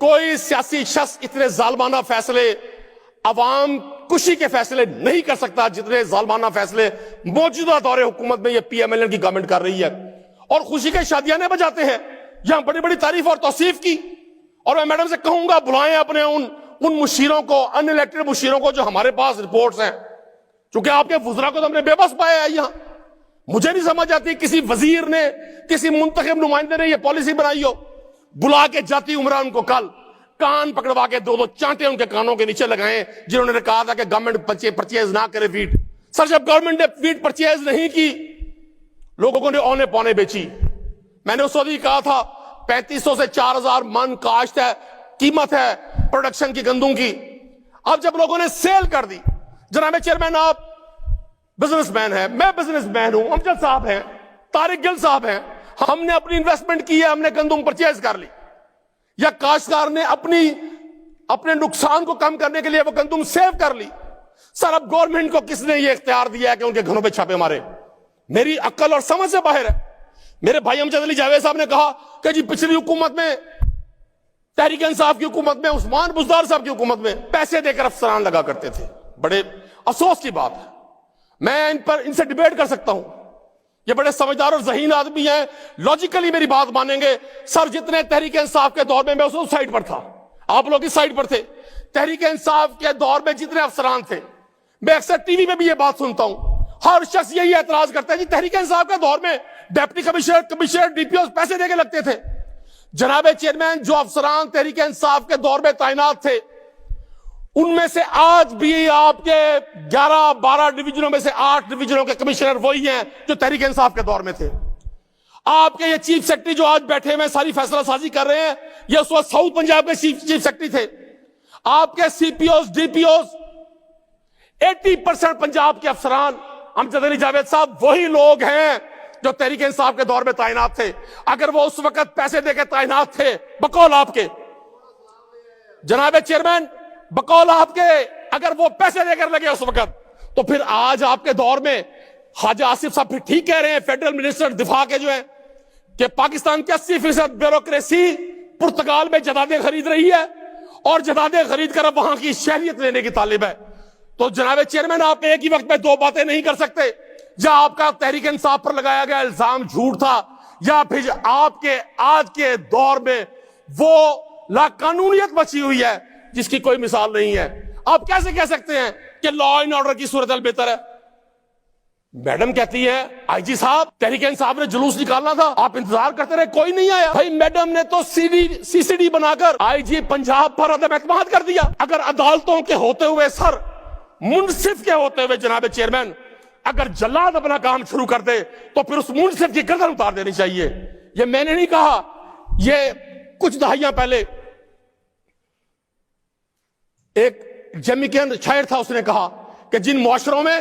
کوئی سیاسی شخص اتنے ظالمانہ فیصلے عوام کشی کے فیصلے نہیں کر سکتا جتنے ظالمانہ فیصلے موجودہ دور حکومت میں یہ پی ایم ایل این کی گورنمنٹ کر رہی ہے. اور خوشی کے شادیانے بجاتے ہیں, یہاں بڑی بڑی تعریف اور توصیف کی. اور میں میڈم سے کہوں گا بلائیں اپنے ان مشیروں کو, ان الیکٹڈ مشیروں کو جو ہمارے پاس رپورٹس ہیں, چونکہ آپ کے وزراء کو تو ہم نے بے بس پایا ہے. یہاں مجھے نہیں سمجھ آتی کسی وزیر نے, کسی منتخب نمائندے نے یہ پالیسی بنائی ہو. بلا کے جاتی عمران کو کل کان پکڑوا کے دو چانٹے ان کے کانوں کے نیچے لگائیں جنہوں نے کہا تھا کہ گورنمنٹ پرچیز نہ کرے ویٹ. سر جب گورنمنٹ نے ویٹ پرچیز نہیں کی, لوگوں نے اونے پونے بیچی. میں نے اس وقت کہا تھا 3500 سے 4000 من کاشت ہے, قیمت ہے پروڈکشن کی گندم کی. اب جب لوگوں نے سیل کر دی, جناب چیئرمین آپ بزنس مین ہیں, میں بزنس مین ہوں, امجد صاحب ہیں, طارق گل صاحب ہیں, ہم نے اپنی انویسٹمنٹ کی ہے, ہم نے گندم پرچیز کر لی, یا کاشتکار نے اپنے نقصان کو کم کرنے کے لیے وہ گندم سیو کر لی. سر اب گورنمنٹ کو کس نے یہ اختیار دیا ہے کہ ان کے گھروں پہ چھاپے مارے؟ میری عقل اور سمجھ سے باہر ہے. میرے بھائی امجد علی جاوید صاحب نے کہا کہ جی پچھلی حکومت میں, تحریک انصاف کی حکومت میں, عثمان بزدار صاحب کی حکومت میں پیسے دے کر افسران لگا کرتے تھے. بڑے افسوس کی بات ہے, میں ان سے ڈیبیٹ کر سکتا ہوں, یہ بڑے سمجھدار اور ذہین آدمی ہیں, لاجیکلی میری بات مانیں گے. سر جتنے تحریک انصاف کے دور میں اس سائڈ پر تھا, آپ لوگ اس سائڈ پر تھے. تحریک انصاف کے دور میں جتنے افسران تھے, میں اکثر ٹی وی میں بھی یہ بات سنتا ہوں, ہر شخص یہی اعتراض کرتا ہے جی تحریک انصاف کے دور میں ڈپٹی کمشنر ڈی پی او پیسے دے کے لگتے تھے. جناب چیئرمین, جو افسران تحریک انصاف کے دور میں تعینات تھے, ان میں سے آج بھی آپ کے 11-12 ڈویژنوں میں سے 8 ڈویژنوں کے کمشنر وہی ہیں جو تحریک انصاف کے دور میں تھے. آپ کے یہ چیف سیکرٹری جو آج بیٹھے ہوئے ساری فیصلہ سازی کر رہے ہیں, یہ اس وقت ساؤتھ پنجاب کے چیف سیکرٹری تھے. آپ کے C P Os, D P Os, 80% Punjab کے افسران امجد علی جاوید صاحب وہی لوگ ہیں جو تحریک انصاف کے دور میں تعینات تھے. اگر وہ اس وقت پیسے دے کے تعینات تھے, بقول آپ کے جناب چیئرمین, بقول آپ کے, اگر وہ پیسے دے کر لگے اس وقت, تو پھر آج آپ کے دور میں خواجہ آصف صاحب پھر ٹھیک کہہ رہے ہیں, فیڈرل منسٹر دفاع کے جو ہیں, کہ پاکستان کی 80% بیوروکریسی پرتگال میں جدادیں خرید رہی ہے اور جدادیں خرید کر اب وہاں کی شہریت لینے کی طالب ہے. تو جناب چیئرمین, آپ ایک ہی وقت میں دو باتیں نہیں کر سکتے. یا آپ کا تحریک انصاف پر لگایا گیا الزام جھوٹ تھا, یا پھر آپ کے آج کے دور میں وہ لاقانونیت مچی ہوئی ہے جس کی کوئی مثال نہیں ہے. آپ کیسے کہہ سکتے ہیں کہ لا اینڈ آرڈر کی صورتحال بہتر ہے؟ میڈم کہتی ہے آئی جی صاحب تحریک انصاف نے جلوس نکالنا تھا, آپ انتظار کرتے رہے, کوئی نہیں آیا. بھائی میڈم نے تو سی سی ڈی بنا کر آئی جی پنجاب پر عدم اعتماد کر دیا. اگر عدالتوں کے ہوتے ہوئے سر, منصف کے ہوتے ہوئے جناب چیئرمین, اگر جلاد اپنا کام شروع کر دے تو پھر اس منصف کی گردن اتار دینی چاہیے. یہ میں نے نہیں کہا, یہ کچھ دہائیاں پہلے ایک جمیکین شاعر تھا, اس نے کہا کہ جن معاشروں میں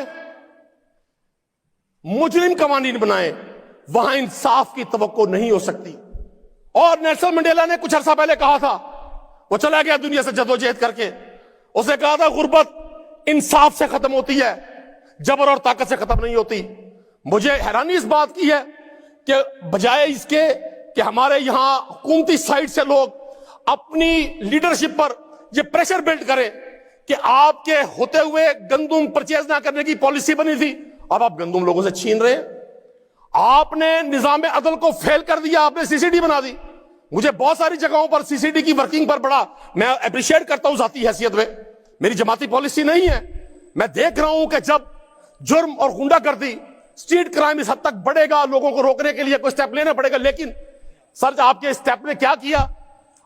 مجرم قوانین بنائے وہاں انصاف کی توقع نہیں ہو سکتی. اور نیلسن منڈیلا نے کچھ عرصہ پہلے کہا تھا, وہ چلا گیا دنیا سے جدوجہد کر کے, اس نے کہا تھا غربت انصاف سے ختم ہوتی ہے, جبر اور طاقت سے ختم نہیں ہوتی. مجھے حیرانی اس بات کی ہے کہ بجائے اس کے کہ ہمارے یہاں حکومتی سائٹ سے لوگ اپنی لیڈرشپ پر یہ پریشر بلڈ کریں کہ آپ کے ہوتے ہوئے گندم پرچیز نہ کرنے کی پالیسی بنی تھی, اب آپ گندم لوگوں سے چھین رہے ہیں. آپ نے نظام عدل کو فیل کر دیا, آپ نے سی سی ڈی بنا دی. مجھے بہت ساری جگہوں پر سی سی ڈی کی ورکنگ پر بڑا میں اپریشیٹ کرتا ہوں ذاتی حیثیت میں, میری جماعتی پالیسی نہیں ہے. میں دیکھ رہا ہوں کہ جب جرم اور غنڈہ گردی, اسٹریٹ کرائم اس حد تک بڑھے گا, لوگوں کو روکنے کے لیے کوئی سٹیپ لینا پڑے گا. لیکن سر آپ کے سٹیپ نے کیا کیا؟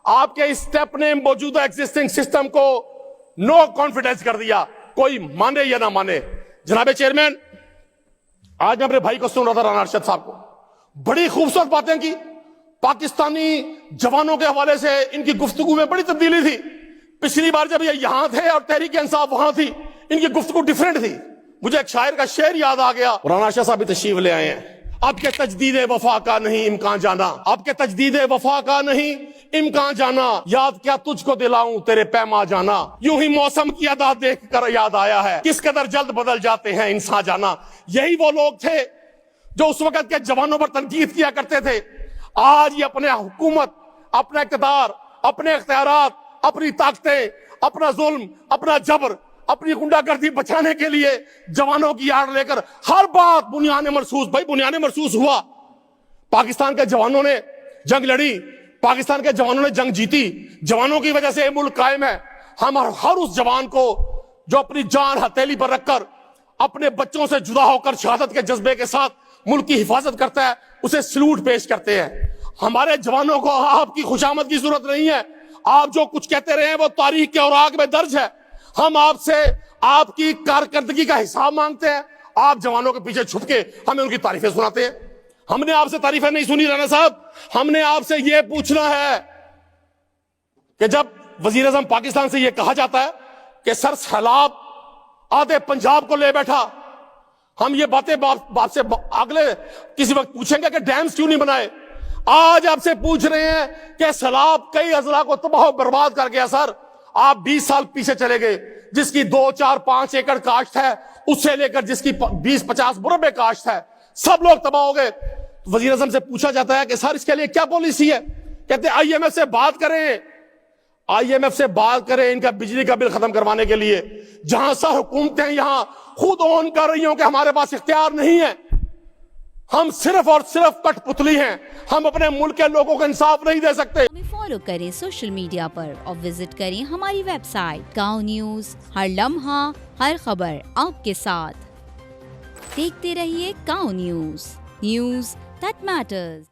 آپ کے سٹیپ نے موجودہ ایگزسٹنگ سسٹم کو نو کانفیڈنس کر دیا, کوئی مانے یا نہ مانے. جناب چیئرمین, آج میں اپنے بھائی کو سن رہا تھا, رانا ارشد صاحب کو, بڑی خوبصورت باتیں کی. پاکستانی جوانوں کے حوالے سے ان کی گفتگو میں بڑی تبدیلی تھی. پچھلی بار جب یہ یہاں تھے اور تحریک انصاف وہاں تھی, ان کی گفتگو ڈیفرنٹ تھی. مجھے ایک شاعر کا شعر یاد آ گیا, رانا ارشد صاحب بھی تشریف لے آئے ہیں. آپ کے تجدید وفا کا نہیں امکان جانا, آپ کے تجدید وفا کا نہیں امکان جانا, یاد کیا تجھ کو دلاؤں تیرے پیما جانا, یوں ہی موسم کی ادا دیکھ کر یاد آیا ہے کس قدر جلد بدل جاتے ہیں انسان جانا. یہی وہ لوگ تھے جو اس وقت کے جوانوں پر تنقید کیا کرتے تھے. آج یہ اپنے حکومت, اپنا اقتدار, اپنے اختیارات، اپنی طاقتیں، اپنا ظلم، اپنا جبر، اپنی غنڈہ گردی بچانے کے لیے جوانوں کی آڑ لے کر ہر بات بنیاد مرصوص، بھائی بنیاد مرصوص ہوا. پاکستان کے جوانوں نے جنگ لڑی، پاکستان کے جوانوں نے جنگ جیتی، جوانوں کی وجہ سے یہ ملک قائم ہے. ہم ہر اس جوان کو جو اپنی جان ہتھیلی پر رکھ کر اپنے بچوں سے جدا ہو کر شہادت کے جذبے کے ساتھ ملک کی حفاظت کرتا ہے، اسے سلوٹ پیش کرتے ہیں. ہمارے جوانوں کو آپ کی خوشامد کی ضرورت نہیں ہے. آپ جو کچھ کہتے رہے ہیں وہ تاریخ کے اوراق میں درج ہے. ہم آپ سے آپ کی کارکردگی کا حساب مانگتے ہیں. آپ جوانوں کے پیچھے چھپ کے ہمیں ان کی تعریفیں سناتے ہیں. ہم نے آپ سے تعریفیں نہیں سنی رانا صاحب. ہم نے آپ سے یہ پوچھنا ہے کہ جب وزیر اعظم پاکستان سے یہ کہا جاتا ہے کہ سر سیلاب آدھے پنجاب کو لے بیٹھا، ہم یہ باتیں باپ سے اگلے کسی وقت پوچھیں گے کہ ڈیمز کیوں نہیں بنائے. آج آپ سے پوچھ رہے ہیں کہ سیلاب کئی اضلاع کو تباہ و برباد کر گیا. سر آپ 20 سال پیچھے چلے گئے. جس کی 2, 4, 5 ایکڑ کاشت ہے اس سے لے کر جس کی 20, 50 مربع کاشت ہے، سب لوگ تباہ ہو گئے. وزیر اعظم سے پوچھا جاتا ہے کہ سر اس کے لیے کیا پالیسی ہے؟ کہتے ہیں آئی ایم ایف سے بات کریں، آئی ایم ایف سے بات کریں ان کا بجلی کا بل ختم کروانے کے لیے. جہاں سر حکومتیں یہاں خود اون کر رہی ہوں کہ ہمارے پاس اختیار نہیں ہے. ہم صرف اور صرف کٹ پتلی ہیں. ہم اپنے ملک کے لوگوں کو انصاف نہیں دے سکتے. ہمیں فالو کریں سوشل میڈیا پر اور وزٹ کریں ہماری ویب سائٹ گاؤں نیوز. ہر لمحہ ہر خبر آپ کے ساتھ. دیکھتے رہیے گاؤں نیوز, نیوز that matters.